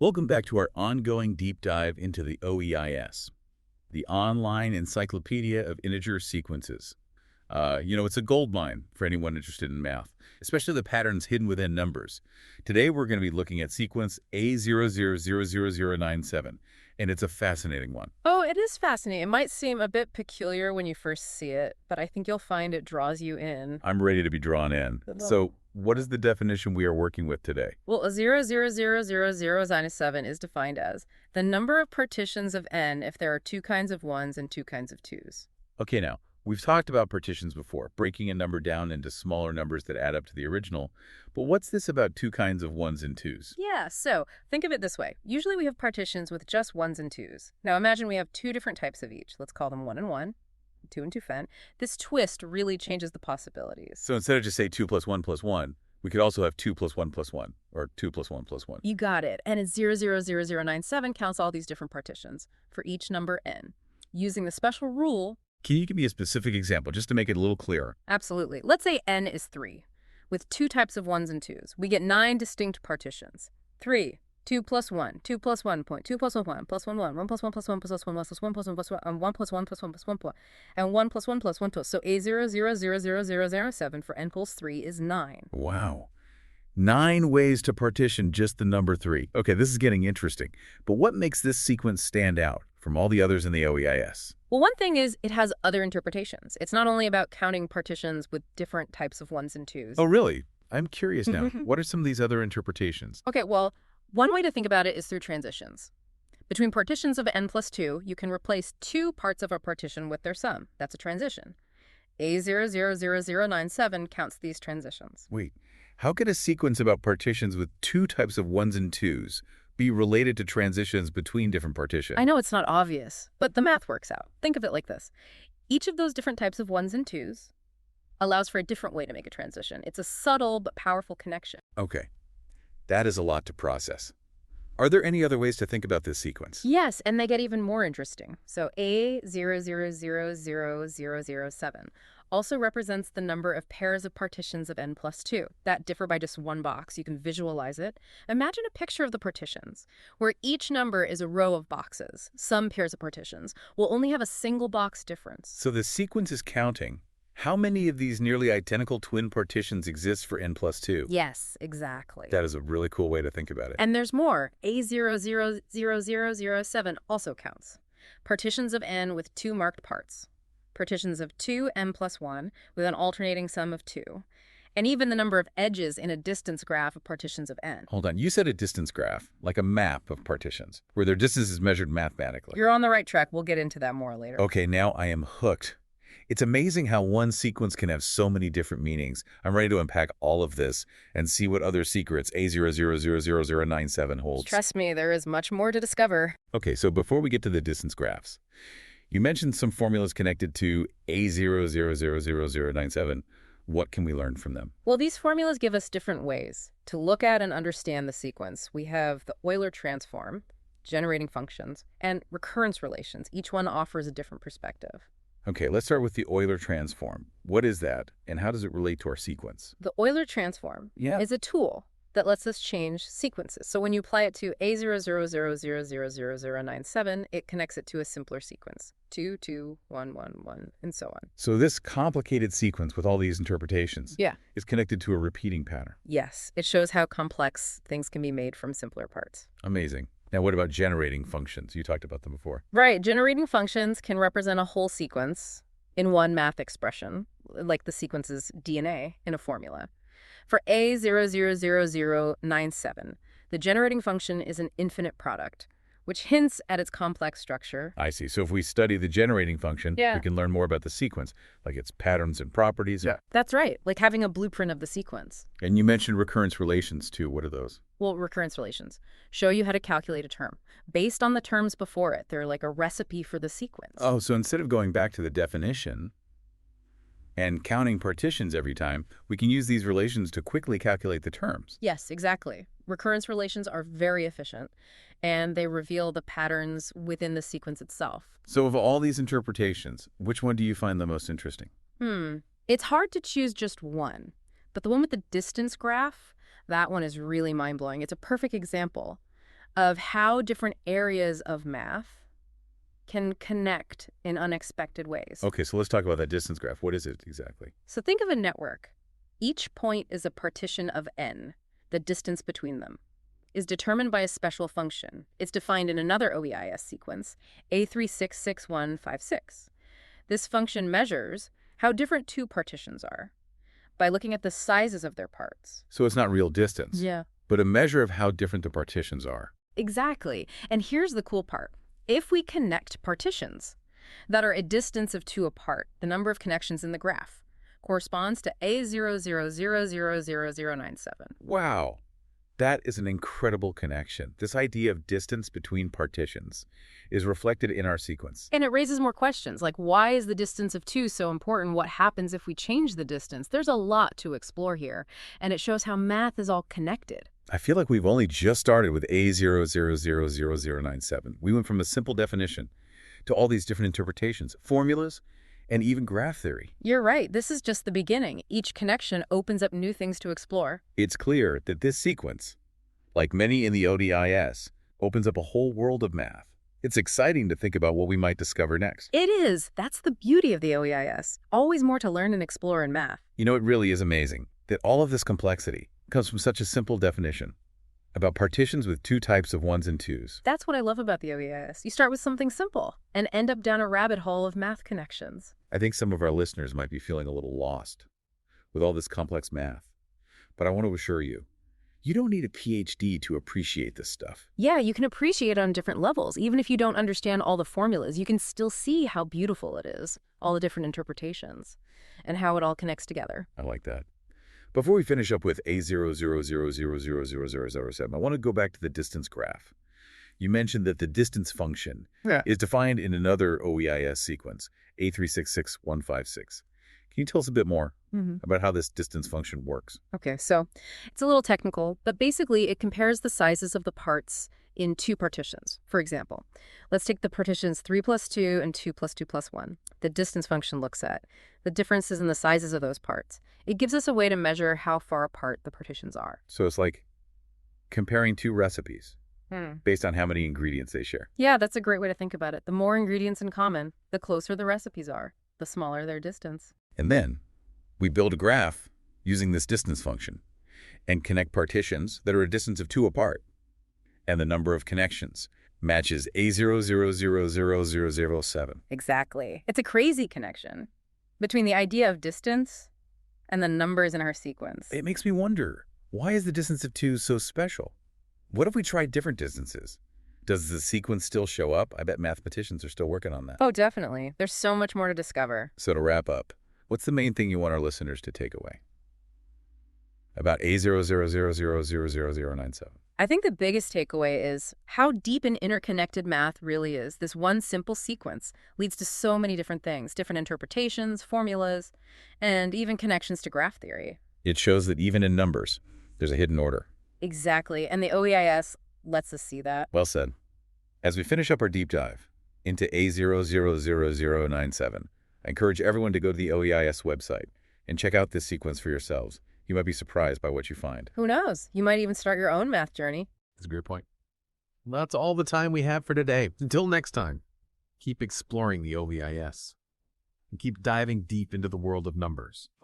Welcome back to our ongoing deep dive into the OEIS, the Online Encyclopedia of Integer Sequences. It's a goldmine for anyone interested in math, especially the patterns hidden within numbers. Today, we're going to be looking at sequence A00000097, and it's a fascinating one. Oh, it is fascinating. It might seem a bit peculiar when you first see it, but I think you'll find it draws you in. I'm ready to be drawn in. So, what is the definition we are working with today? Well, a 00000097 is defined as the number of partitions of n if there are two kinds of ones and two kinds of twos. Okay, now, we've talked about partitions before, breaking a number down into smaller numbers that add up to the original. But what's this about two kinds of ones and twos? Yeah, so think of it this way. Usually we have partitions with just ones and twos. Now imagine we have two different types of each. Let's call them 1 and 1, 2 and 2 fen. This twist really changes the possibilities. So instead of just say 2 plus 1 plus 1, we could also have 2 plus 1 plus 1, or 2 plus 1 plus 1. You got it. And it's 000097 counts all these different partitions for each number n. Using the special rule. Can you give me a specific example, just to make it a little clearer? Absolutely. Let's say n is 3. With two types of ones and twos, we get 9 distinct partitions. 3, 2 plus 1, 2 plus 1 point, 2 plus 1 plus 1, 1 plus 1 plus 1 plus 1 plus 1 plus 1 plus 1 and 1 plus 1 plus 1 plus 1 plus 1, and 1 plus 1 plus 1 plus. So A00000007 for n equals 3 is 9. Wow. 9 ways to partition just the number 3. Okay, this is getting interesting. But what makes this sequence stand out from all the others in the OEIS? Well, one thing is it has other interpretations. It's not only about counting partitions with different types of ones and twos. Oh, really? I'm curious now. What are some of these other interpretations? Okay, well, one way to think about it is through transitions. Between partitions of n plus 2, you can replace two parts of a partition with their sum. That's a transition. A000097 counts these transitions. Wait, how could a sequence about partitions with two types of ones and twos be related to transitions between different partitions? I know it's not obvious, but the math works out. Think of it like this. Each of those different types of ones and twos allows for a different way to make a transition. It's a subtle but powerful connection. Okay, that is a lot to process. Are there any other ways to think about this sequence? Yes, and they get even more interesting. So A00000007 also represents the number of pairs of partitions of n plus 2 that differ by just one box. You can visualize it. Imagine a picture of the partitions, where each number is a row of boxes. Some pairs of partitions will only have a single box difference. So the sequence is counting. How many of these nearly identical twin partitions exist for n plus 2? Yes, exactly. That is a really cool way to think about it. And there's more. A000007 also counts. Partitions of n with two marked parts. Partitions of 2 n plus 1 with an alternating sum of 2. And even the number of edges in a distance graph of partitions of n. Hold on, you said a distance graph, like a map of partitions, where their distance is measured mathematically. You're on the right track. We'll get into that more later. Okay, now I am hooked. It's amazing how one sequence can have so many different meanings. I'm ready to unpack all of this and see what other secrets A00000097 holds. Trust me, there is much more to discover. Okay, so before we get to the distance graphs, you mentioned some formulas connected to A00000097. What can we learn from them? Well, these formulas give us different ways to look at and understand the sequence. We have the Euler transform, generating functions, and recurrence relations. Each one offers a different perspective. Okay, let's start with the Euler transform. What is that, and how does it relate to our sequence? The Euler transform is a tool that lets us change sequences. So when you apply it to A00000097, it connects it to a simpler sequence. 2, 2, 1, 1, 1, and so on. So this complicated sequence with all these interpretations is connected to a repeating pattern. Yes, it shows how complex things can be made from simpler parts. Amazing. Now, what about generating functions? You talked about them before. Right. Generating functions can represent a whole sequence in one math expression, like the sequence's DNA in a formula. For A000097, the generating function is an infinite product, which hints at its complex structure. I see. So if we study the generating function, we can learn more about the sequence, like its patterns and properties. That's right, like having a blueprint of the sequence. And you mentioned recurrence relations, too. What are those? Well, recurrence relations show you how to calculate a term. Based on the terms before it, they're like a recipe for the sequence. Oh, so instead of going back to the definition and counting partitions every time, we can use these relations to quickly calculate the terms. Yes, exactly. Recurrence relations are very efficient, and they reveal the patterns within the sequence itself. So of all these interpretations, which one do you find the most interesting? It's hard to choose just one, but the one with the distance graph, that one is really mind-blowing. It's a perfect example of how different areas of math can connect in unexpected ways. Okay, so let's talk about that distance graph. What is it exactly? So think of a network. Each point is a partition of n. The distance between them is determined by a special function. It's defined in another OEIS sequence, A000097. This function measures how different two partitions are by looking at the sizes of their parts. So it's not real distance, Yeah. but a measure of how different the partitions are. Exactly. And here's the cool part. If we connect partitions that are a distance of 2 apart, the number of connections in the graph corresponds to A00000097. Wow, that is an incredible connection. This idea of distance between partitions is reflected in our sequence. And it raises more questions, like why is the distance of 2 so important? What happens if we change the distance? There's a lot to explore here, and it shows how math is all connected. I feel like we've only just started with A00000097. We went from a simple definition to all these different interpretations, formulas, and even graph theory. You're right. This is just the beginning. Each connection opens up new things to explore. It's clear that this sequence, like many in the OEIS, opens up a whole world of math. It's exciting to think about what we might discover next. It is. That's the beauty of the OEIS. Always more to learn and explore in math. You know, it really is amazing that all of this complexity comes from such a simple definition about partitions with 2 types of 1s and 2s. That's what I love about the OEIS. You start with something simple and end up down a rabbit hole of math connections. I think some of our listeners might be feeling a little lost with all this complex math. But I want to assure you, you don't need a PhD to appreciate this stuff. Yeah, you can appreciate it on different levels. Even if you don't understand all the formulas, you can still see how beautiful it is, all the different interpretations, and how it all connects together. I like that. Before we finish up with A00000007, I want to go back to the distance graph. You mentioned that the distance function is defined in another OEIS sequence, A366156. Can you tell us a bit more about how this distance function works? Okay, so it's a little technical, but basically it compares the sizes of the parts in 2 partitions. For example, let's take the partitions 3 plus 2 and 2 plus 2 plus 1. The distance function looks at the differences in the sizes of those parts. It gives us a way to measure how far apart the partitions are. So it's like comparing 2 recipes based on how many ingredients they share. Yeah, that's a great way to think about it. The more ingredients in common, the closer the recipes are, the smaller their distance. And then we build a graph using this distance function and connect partitions that are a distance of 2 apart. And the number of connections matches A00000007. Exactly. It's a crazy connection between the idea of distance and the numbers in our sequence. It makes me wonder, why is the distance of 2 so special? What if we tried different distances? Does the sequence still show up? I bet mathematicians are still working on that. Oh, definitely. There's so much more to discover. So to wrap up, what's the main thing you want our listeners to take away about A00000097? I think the biggest takeaway is how deep and interconnected math really is. This one simple sequence leads to so many different things, different interpretations, formulas, and even connections to graph theory. It shows that even in numbers, there's a hidden order. Exactly, and the OEIS lets us see that. Well said. As we finish up our deep dive into A000097, I encourage everyone to go to the OEIS website and check out this sequence for yourselves. You might be surprised by what you find. Who knows? You might even start your own math journey. That's a great point. Well, that's all the time we have for today. Until next time, keep exploring the OEIS and keep diving deep into the world of numbers.